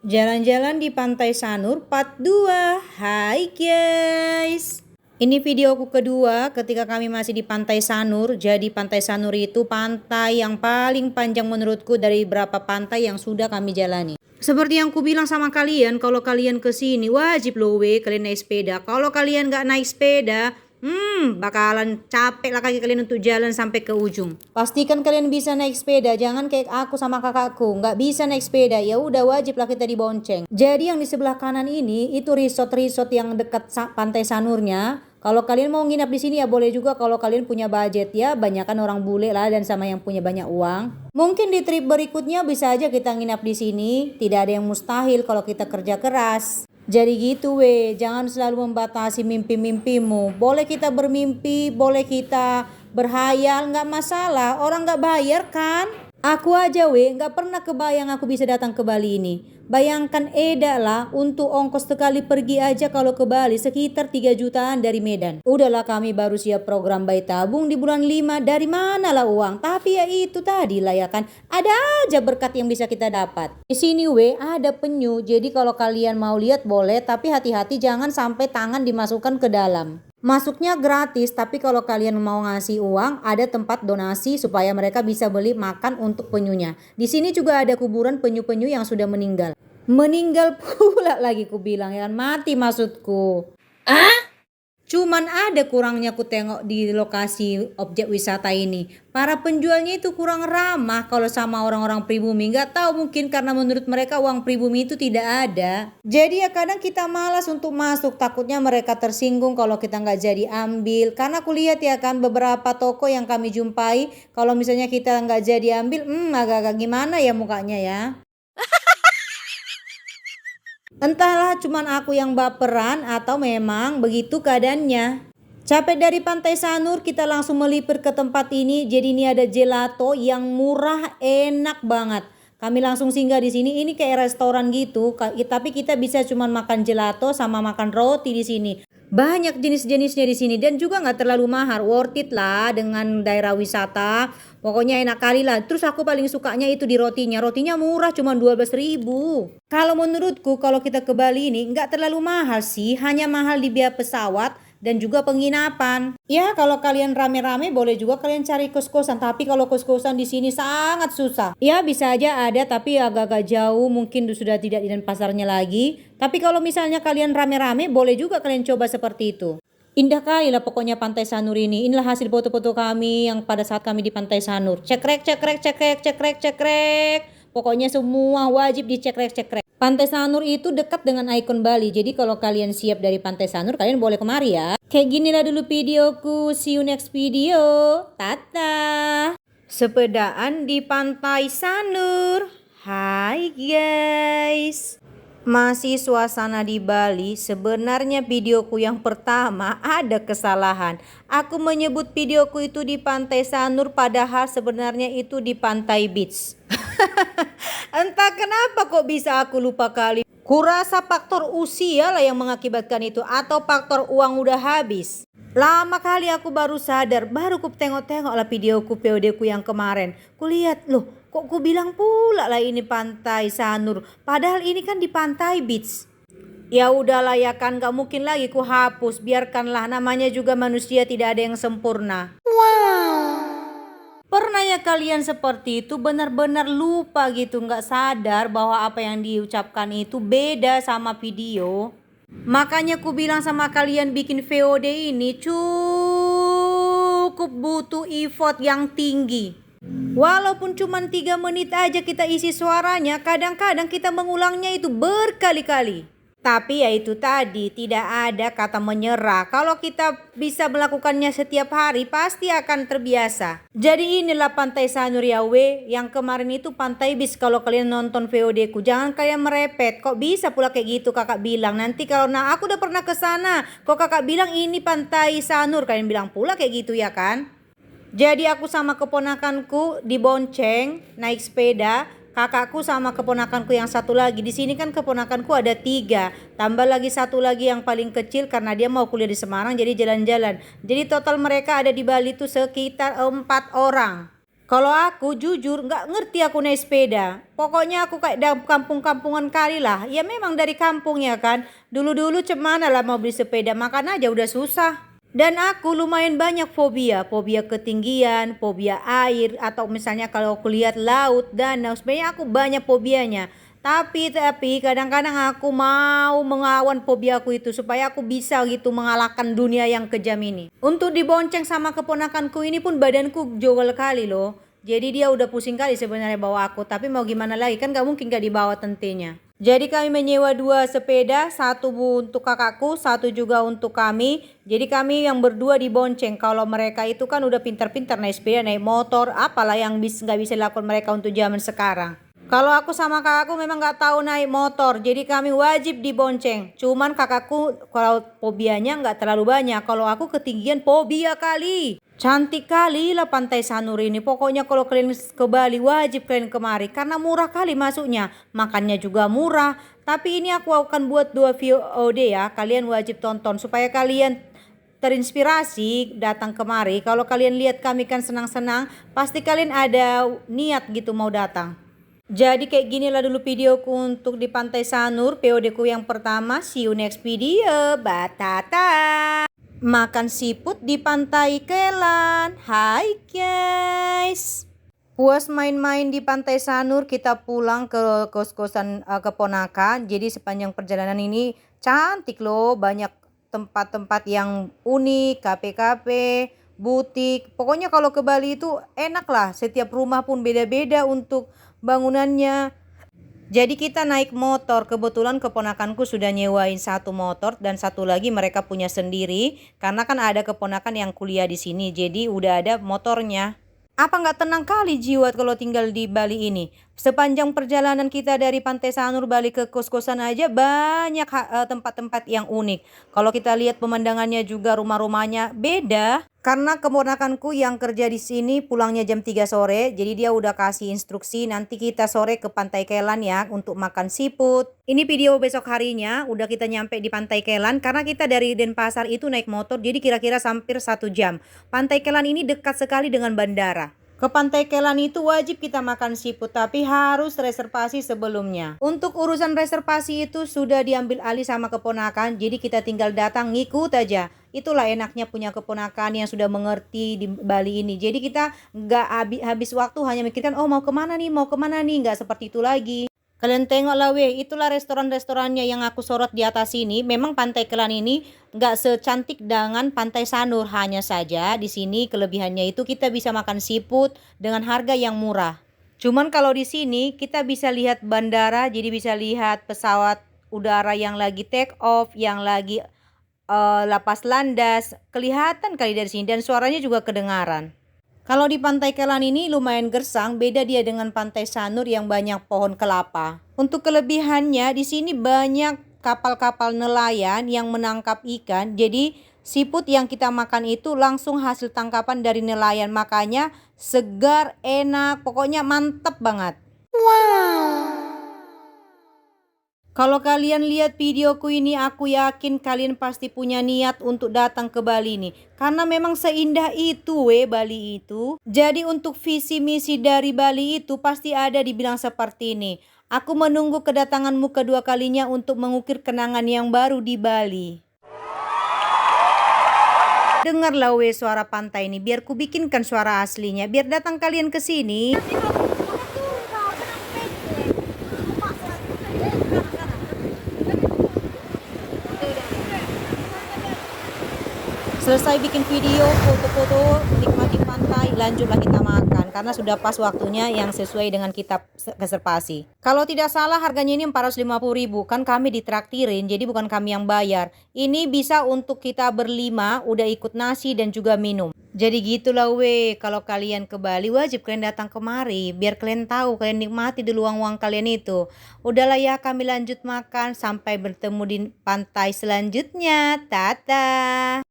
Jalan-jalan di Pantai Sanur Part 2. Hai guys. Ini videoku kedua ketika kami masih di Pantai Sanur. Jadi Pantai Sanur itu pantai yang paling panjang menurutku dari beberapa pantai yang sudah kami jalani. Seperti yang ku bilang sama kalian, kalau kalian kesini wajib loh kalian naik sepeda. Kalau kalian gak naik sepeda, bakalan capek lah kaki kalian untuk jalan sampai ke ujung. Pastikan kalian bisa naik sepeda, jangan kayak aku sama kakakku nggak bisa naik sepeda. Ya udah wajib lah kita dibonceng. Jadi yang di sebelah kanan ini itu resort yang dekat Pantai Sanurnya. Kalau kalian mau nginap di sini ya boleh juga kalau kalian punya budget ya, banyakan orang bule lah dan sama yang punya banyak uang. Mungkin di trip berikutnya bisa aja kita nginap di sini, tidak ada yang mustahil kalau kita kerja keras. Jadi gitu jangan selalu membatasi mimpi-mimpimu. Boleh kita bermimpi, boleh kita berhayal, nggak masalah. Orang nggak bayar kan? Aku aja nggak pernah kebayang aku bisa datang ke Bali ini. Bayangkan Eda lah untuk ongkos sekali pergi aja kalau ke Bali sekitar 3 jutaan dari Medan. Udahlah kami baru siap program bayi tabung di bulan 5, dari mana lah uang? Tapi ya itu tadi lah ya kan, ada aja berkat yang bisa kita dapat. Di sini ada penyu, jadi kalau kalian mau lihat boleh, tapi hati-hati jangan sampai tangan dimasukkan ke dalam. Masuknya gratis, tapi kalau kalian mau ngasih uang, ada tempat donasi supaya mereka bisa beli makan untuk penyunya. Di sini juga ada kuburan penyu-penyu yang sudah meninggal. Meninggal pula lagi ku bilang, ya kan, mati maksudku. Cuman ada kurangnya ku tengok di lokasi objek wisata ini. Para penjualnya itu kurang ramah kalau sama orang-orang pribumi. Nggak tahu mungkin karena menurut mereka uang pribumi itu tidak ada. Jadi ya kadang kita malas untuk masuk. Takutnya mereka tersinggung kalau kita nggak jadi ambil. Karena aku lihat ya kan beberapa toko yang kami jumpai. Kalau misalnya kita nggak jadi ambil, agak-agak gimana ya mukanya ya. Entahlah cuman aku yang baperan atau memang begitu keadaannya. Capek dari Pantai Sanur kita langsung melipir ke tempat ini. Jadi ini ada gelato yang murah enak banget. Kami langsung singgah di sini. Ini kayak restoran gitu, tapi kita bisa cuman makan gelato sama makan roti di sini. Banyak jenis-jenisnya di sini dan juga nggak terlalu mahal, worth it lah dengan daerah wisata. Pokoknya enak kali lah. Terus aku paling sukanya itu di rotinya. Rotinya murah cuma 12.000. Kalau menurutku kalau kita ke Bali ini nggak terlalu mahal sih, hanya mahal di biaya pesawat dan juga penginapan. Ya kalau kalian rame-rame boleh juga kalian cari kos-kosan, tapi kalau kos-kosan di sini sangat susah. Ya bisa aja ada tapi agak-agak jauh, mungkin sudah tidak di Denpasarnya lagi. Tapi kalau misalnya kalian rame-rame boleh juga kalian coba seperti itu. Indah kali lah pokoknya Pantai Sanur ini. Inilah hasil foto-foto kami yang pada saat kami di Pantai Sanur. Cekrek. Pokoknya semua wajib dicekrek. Pantai Sanur itu dekat dengan ikon Bali. Jadi kalau kalian siap dari Pantai Sanur, kalian boleh kemari ya. Kayak ginilah dulu videoku. See you next video. Tata. Sepedaan di Pantai Sanur. Hai guys. Masih suasana di Bali. Sebenarnya videoku yang pertama ada kesalahan. Aku menyebut videoku itu di Pantai Sanur padahal sebenarnya itu di Pantai Beach. Entah kenapa kok bisa aku lupa kali. Kurasa faktor usia lah yang mengakibatkan itu atau faktor uang udah habis. Lama kali aku baru sadar, baru ku tengok-tengok lah videoku POD ku yang kemarin. Kulihat loh, kok ku bilang pula lah ini Pantai Sanur, padahal ini kan di Pantai Beach. Ya udahlah ya kan, gak mungkin lagi ku hapus, biarkanlah, namanya juga manusia tidak ada yang sempurna. Pernah ya kalian seperti itu benar-benar lupa gitu, nggak sadar bahwa apa yang diucapkan itu beda sama video. Makanya ku bilang sama kalian bikin VOD ini cukup butuh effort yang tinggi. Walaupun cuma 3 menit aja kita isi suaranya, kadang-kadang kita mengulangnya itu berkali-kali. Tapi ya itu tadi, tidak ada kata menyerah. Kalau kita bisa melakukannya setiap hari, pasti akan terbiasa. Jadi inilah Pantai Sanur ya yang kemarin itu Pantai Beach kalau kalian nonton VOD ku. Jangan kalian merepet, kok bisa pula kayak gitu kakak bilang. Nanti kalau aku udah pernah ke sana, kok kakak bilang ini Pantai Sanur, kalian bilang pula kayak gitu ya kan? Jadi aku sama keponakanku dibonceng naik sepeda. Kakakku sama keponakanku yang satu lagi. Di sini kan keponakanku ada 3. Tambah lagi satu lagi yang paling kecil karena dia mau kuliah di Semarang jadi jalan-jalan. Jadi total mereka ada di Bali tuh sekitar 4 orang. Kalau aku jujur nggak ngerti aku naik sepeda. Pokoknya aku kayak dalam kampung-kampungan kali lah. Ya memang dari kampung ya kan. Dulu-dulu cemana lah mau beli sepeda. Makan aja udah susah. Dan aku lumayan banyak fobia. Fobia ketinggian, fobia air. Atau misalnya kalau aku lihat laut, danau. Sebenarnya aku banyak fobianya. Tapi kadang-kadang aku mau melawan fobia aku itu. Supaya aku bisa gitu mengalahkan dunia yang kejam ini. Untuk dibonceng sama keponakanku ini pun badanku jogol kali loh. Jadi dia udah pusing kali sebenarnya bawa aku. Tapi mau gimana lagi, kan gak mungkin gak dibawa tentunya. Jadi kami menyewa 2 sepeda, satu untuk kakakku, satu juga untuk kami. Jadi kami yang berdua dibonceng. Kalau mereka itu kan udah pintar-pintar naik sepeda, naik motor, apalah yang nggak bisa dilakukan mereka untuk zaman sekarang. Kalau aku sama kakakku memang nggak tahu naik motor, jadi kami wajib dibonceng. Cuman kakakku kalau fobianya nggak terlalu banyak. Kalau aku ketinggian fobia kali. Cantik kali lah Pantai Sanur ini. Pokoknya kalau kalian ke Bali wajib kalian kemari. Karena murah kali masuknya. Makannya juga murah. Tapi ini aku akan buat 2 VOD ya. Kalian wajib tonton supaya kalian terinspirasi datang kemari. Kalau kalian lihat kami kan senang-senang, pasti kalian ada niat gitu mau datang. Jadi kayak gini lah dulu videoku untuk di Pantai Sanur. POD ku yang pertama. See you next video. Batata. Makan siput di Pantai Kelan. Hai guys. Puas main-main di Pantai Sanur, kita pulang ke kos-kosan keponakan. Jadi sepanjang perjalanan ini cantik loh. Banyak tempat-tempat yang unik, kafe-kafe, butik. Pokoknya kalau ke Bali itu enak lah. Setiap rumah pun beda-beda untuk bangunannya. Jadi kita naik motor. Kebetulan keponakanku sudah nyewain 1 motor dan 1 lagi mereka punya sendiri. Karena kan ada keponakan yang kuliah di sini. Jadi udah ada motornya. Apa nggak tenang kali jiwa kalau tinggal di Bali ini. Sepanjang perjalanan kita dari Pantai Sanur balik ke kos-kosan aja banyak tempat-tempat yang unik. Kalau kita lihat pemandangannya juga rumah-rumahnya beda. Karena keponakanku yang kerja di sini pulangnya jam 3 sore. Jadi dia udah kasih instruksi nanti kita sore ke Pantai Kelan ya untuk makan siput. Ini video besok harinya udah kita nyampe di Pantai Kelan. Karena kita dari Denpasar itu naik motor jadi kira-kira hampir 1 jam. Pantai Kelan ini dekat sekali dengan bandara. Ke Pantai Kelan itu wajib kita makan siput tapi harus reservasi sebelumnya. Untuk urusan reservasi itu sudah diambil alih sama keponakan. Jadi kita tinggal datang ngikut aja. Itulah enaknya punya keponakan yang sudah mengerti di Bali ini. Jadi kita nggak habis waktu hanya mikirkan oh mau kemana nih, nggak seperti itu lagi. Kalian tengoklah weh, itulah restoran-restorannya yang aku sorot di atas ini. Memang Pantai Kelan ini nggak secantik dengan Pantai Sanur, hanya saja di sini kelebihannya itu kita bisa makan siput dengan harga yang murah. Cuman kalau di sini kita bisa lihat bandara, jadi bisa lihat pesawat udara yang lagi take off, yang lagi lapas landas, kelihatan kali dari sini dan suaranya juga kedengaran. Kalau di Pantai Kelan ini lumayan gersang, beda dia dengan Pantai Sanur yang banyak pohon kelapa. Untuk kelebihannya di sini banyak kapal-kapal nelayan yang menangkap ikan. Jadi siput yang kita makan itu langsung hasil tangkapan dari nelayan, makanya segar, enak, pokoknya mantep banget. Wow. Kalau kalian lihat videoku ini, aku yakin kalian pasti punya niat untuk datang ke Bali ini. Karena memang seindah itu Bali itu. Jadi untuk visi misi dari Bali itu pasti ada dibilang seperti ini. Aku menunggu kedatanganmu kedua kalinya untuk mengukir kenangan yang baru di Bali. Dengarlah suara pantai ini, biar ku bikinkan suara aslinya, biar datang kalian ke sini. Selesai bikin video, foto-foto, nikmati pantai, lanjutlah kita makan. Karena sudah pas waktunya yang sesuai dengan kita reservasi. Kalau tidak salah harganya ini 450.000. Kan kami ditraktirin, jadi bukan kami yang bayar. Ini bisa untuk kita berlima, udah ikut nasi dan juga minum. Jadi gitulah kalau kalian ke Bali wajib kalian datang kemari. Biar kalian tahu, kalian nikmati dulu uang-uang kalian itu. Udahlah ya, kami lanjut makan. Sampai bertemu di pantai selanjutnya. Tata.